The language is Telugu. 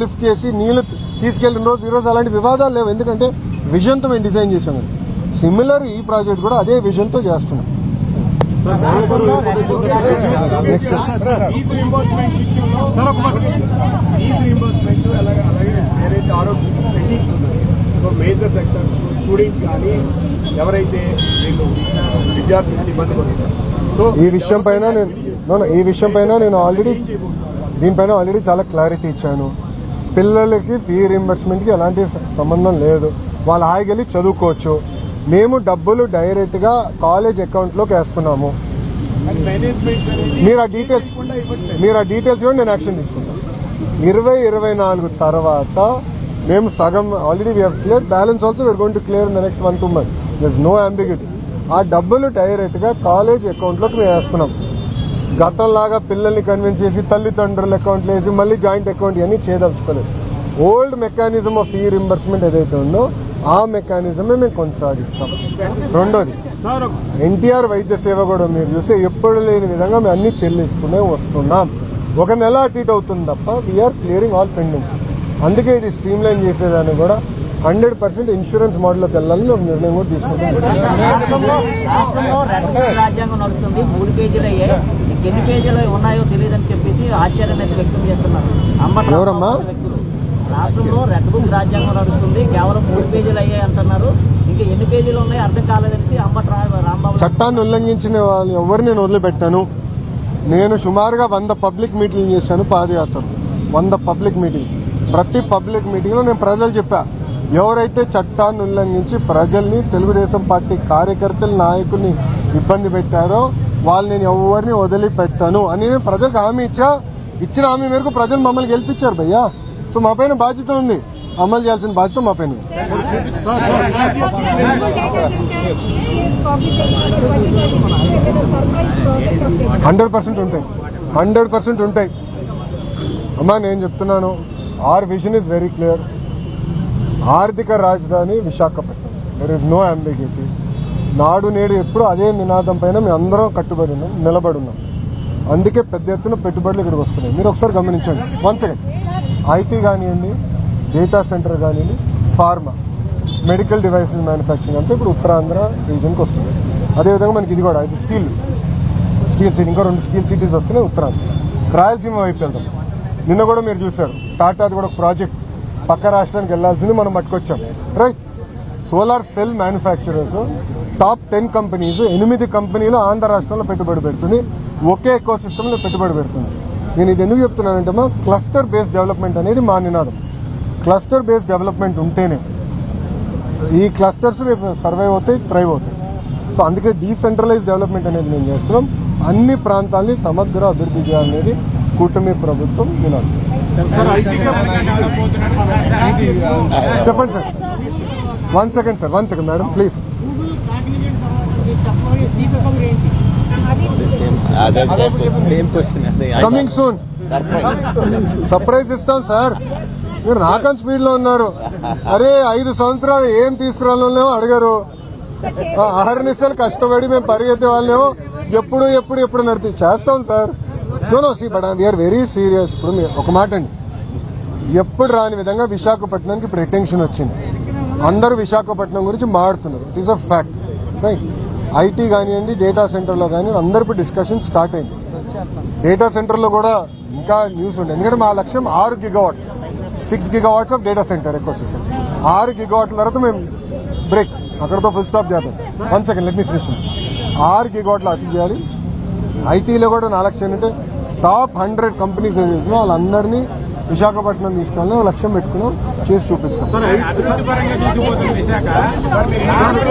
లిఫ్ట్ చేసి నీళ్లు తీసుకెళ్లిన రోజు ఈ రోజు అలాంటి వివాదాలు లేవు. ఎందుకంటే విజన్ తో మేము డిజైన్ చేసాం. సిమిలర్ ఈ ప్రాజెక్ట్ కూడా అదే విజన్ తో చేస్తున్నాం. మేజర్ సెక్టర్ స్టూడెంట్స్ కానీ ఎవరైతే విద్యార్థులు ఇబ్బంది పడుతున్నారు, ఈ విషయం పైన నేను ఆల్రెడీ చాలా క్లారిటీ ఇచ్చాను. పిల్లలకి ఫీ రీంబర్స్మెంట్ కి ఎలాంటి సంబంధం లేదు. వాళ్ళు హాయిగెళ్ళి చదువుకోవచ్చు. మేము డబ్బులు డైరెక్ట్ గా కాలేజ్ అకౌంట్ లోకి వేస్తున్నాము. మీరు ఆ డీటెయిల్స్ కూడా నేను యాక్షన్ తీసుకుంటాను. 2024 తర్వాత మేము సగం already we have clear, balance also we are going to clear in the next 1-2 months. There is no ambiguity. ఆ డబ్బులు డైరెక్ట్ గా కాలేజ్ అకౌంట్ లోకి మేము వేస్తున్నాం. గతంలాగా పిల్లల్ని కన్విన్స్ చేసి తల్లిదండ్రుల అకౌంట్లు వేసి మళ్ళీ జాయింట్ అకౌంట్ ఇవన్నీ చేయదలుచుకోలేదు. Old mechanism of fee reimbursement ఏదైతే ఉందో ఆ మెకానిజమే మేము కొనసాగిస్తాం. రెండోది, ఎన్టీఆర్ వైద్య సేవ కూడా మీరు చూస్తే ఎప్పుడు లేని విధంగా మేము అన్ని చెల్లిస్తూనే వస్తున్నాం. ఒక నెల అటు ఇటు అవుతుంది తప్ప వీఆర్ క్లియరింగ్ ఆల్ పెండింగ్స్. అందుకే ఇది స్ట్రీమ్ లైన్ చేసేదాన్ని కూడా 100% ఇన్సూరెన్స్ మోడల్లోకి వెళ్ళాలని ఒక నిర్ణయం కూడా తీసుకుంటాం. రాజ్యాంగం నడుస్తుంది, 3 పేజీలు అయ్యాయి, ఎన్ని పేజీలు ఉన్నాయో తెలియదని చెప్పేసి ఆశ్చర్యం అయితే వ్యక్తం చేస్తున్నారు. ఎవరమ్మా? రాష్ట్రంలో రెడ్ బుక్ రాజ్యాంగం నడుస్తుంది, కేవలం 3 పేజీలు అయ్యాయి అంటున్నారు. ఇంకా ఎన్ని పేజీలు ఉన్నాయో అర్థం కాలేదని అంబటి రాంబాబు. చట్టాన్ని ఉల్లంఘించిన వాళ్ళు ఎవరు నేను వదిలిపెట్టాను. నేను సుమారుగా 100 పబ్లిక్ మీటింగ్ చేశాను. పాదయాత్ర 100 పబ్లిక్ మీటింగ్. ప్రతి పబ్లిక్ మీటింగ్ లో నేను ప్రజలు చెప్పా, ఎవరైతే చట్టాన్ని ఉల్లంఘించి ప్రజల్ని, తెలుగుదేశం పార్టీ కార్యకర్తలు, నాయకుల్ని ఇబ్బంది పెట్టారో వాళ్ళు నేను ఎవరిని వదిలిపెట్టాను అని నేను ప్రజలకు హామీ ఇచ్చా. ఇచ్చిన హామీ మేరకు ప్రజలు మమ్మల్ని గెలిపించారు భయ్యా. సో మా పైన బాధ్యత ఉంది, అమలు చేయాల్సిన బాధ్యత మా పైన ఉంది. 100% ఉంటాయి అమ్మా. నేను చెప్తున్నాను, our vision is very clear. ఆర్థిక రాజధాని Visakhapatnam. There is no ambiguity. నాడు నేడు ఎప్పుడు అదే నినాదం పైన మేము అందరం కట్టుబడి ఉన్నాం, నిలబడి ఉన్నాం. అందుకే పెద్ద ఎత్తున పెట్టుబడులు ఇక్కడికి వస్తున్నాయి. మీరు ఒకసారి గమనించండి. 1 సెకండ్. ఐటీ కానివ్వండి, డేటా సెంటర్ కానివ్వండి, ఫార్మా, మెడికల్ డివైసెస్ మ్యానుఫ్యాక్చరింగ్ అంతా ఇప్పుడు ఉత్తరాంధ్ర రీజన్కి వస్తుంది. అదేవిధంగా మనకి ఇది కూడా, ఇది స్కిల్ సిటీ, ఇంకా 2 స్కిల్ సిటీస్ వస్తున్నాయి ఉత్తరాంధ్ర. రాయలసీమ వైపు వెళ్తాం. నిన్న కూడా మీరు చూశారు, టాటాది కూడా ఒక ప్రాజెక్ట్ పక్క రాష్ట్రానికి వెళ్లాల్సింది మనం పట్టుకొచ్చాం. Right. Solar cell manufacturers top 10 companies, 8 కంపెనీలు ఆంధ్ర రాష్ట్రంలో పెట్టుబడి పెడుతుంది. ఒకే ఎకో సిస్టమ్ లో పెట్టుబడి పెడుతుంది. నేను ఇది ఎందుకు చెప్తున్నానంటే మా క్లస్టర్ బేస్డ్ డెవలప్మెంట్ అనేది మా నినాదం. క్లస్టర్ బేస్డ్ డెవలప్మెంట్ ఉంటేనే ఈ క్లస్టర్స్ రేపు సర్వైవ్ అవుతాయి, థ్రైవ్ అవుతాయి. సో అందుకే డీసెంట్రలైజ్ డెవలప్మెంట్ అనేది మేము చేస్తున్నాం. అన్ని ప్రాంతాల్ని సమగ్ర అభివృద్ధి చేయాలనేది కూటమి ప్రభుత్వం నినాదం. చెప్పండి sir. 1 second sir, 1 second madam please. Coming soon. Surprise ఇస్తాం సార్. మీరు నాకన్ స్పీడ్ లో ఉన్నారు. అరే 5 సంవత్సరాలు ఏం తీసుకురావాలో అడిగారు. 6 నిమిషాలు కష్టపడి మేము పరిగెత్తే వాళ్ళేమో ఎప్పుడు నడిపి చేస్తాం sir. No see but we are very serious. ఇప్పుడు ఒక మాట అండి, ఎప్పుడు రాని విధంగా విశాఖపట్నానికి ఇప్పుడు అటెన్షన్ వచ్చింది. అందరూ విశాఖపట్నం గురించి మాట్లాడుతున్నారు. It is a fact. Right. IT కానివ్వండి, డేటా సెంటర్లో కానివ్వండి, అందరూ ఇప్పుడు డిస్కషన్ స్టార్ట్ అయింది. డేటా సెంటర్లో కూడా ఇంకా న్యూస్ ఉంది. ఎందుకంటే మా లక్ష్యం 6 gigawatt, 6 gigawatts of data centre eco system. 6 gigawatts తర్వాత మేము బ్రేక్, అక్కడతో ఫుల్ స్టాప్ చేద్దాం. 1 second let me finish. 6 gigawatts అటు చేయాలి. ఐటీలో కూడా నా లక్ష్యం ఏంటంటే టాప్ 100 కంపెనీస్ ఏదైతే వాళ్ళందరినీ విశాఖపట్నం తీసుకెళ్ళి లక్ష్యం పెట్టుకున్నాం, చేసి చూపిస్తాం.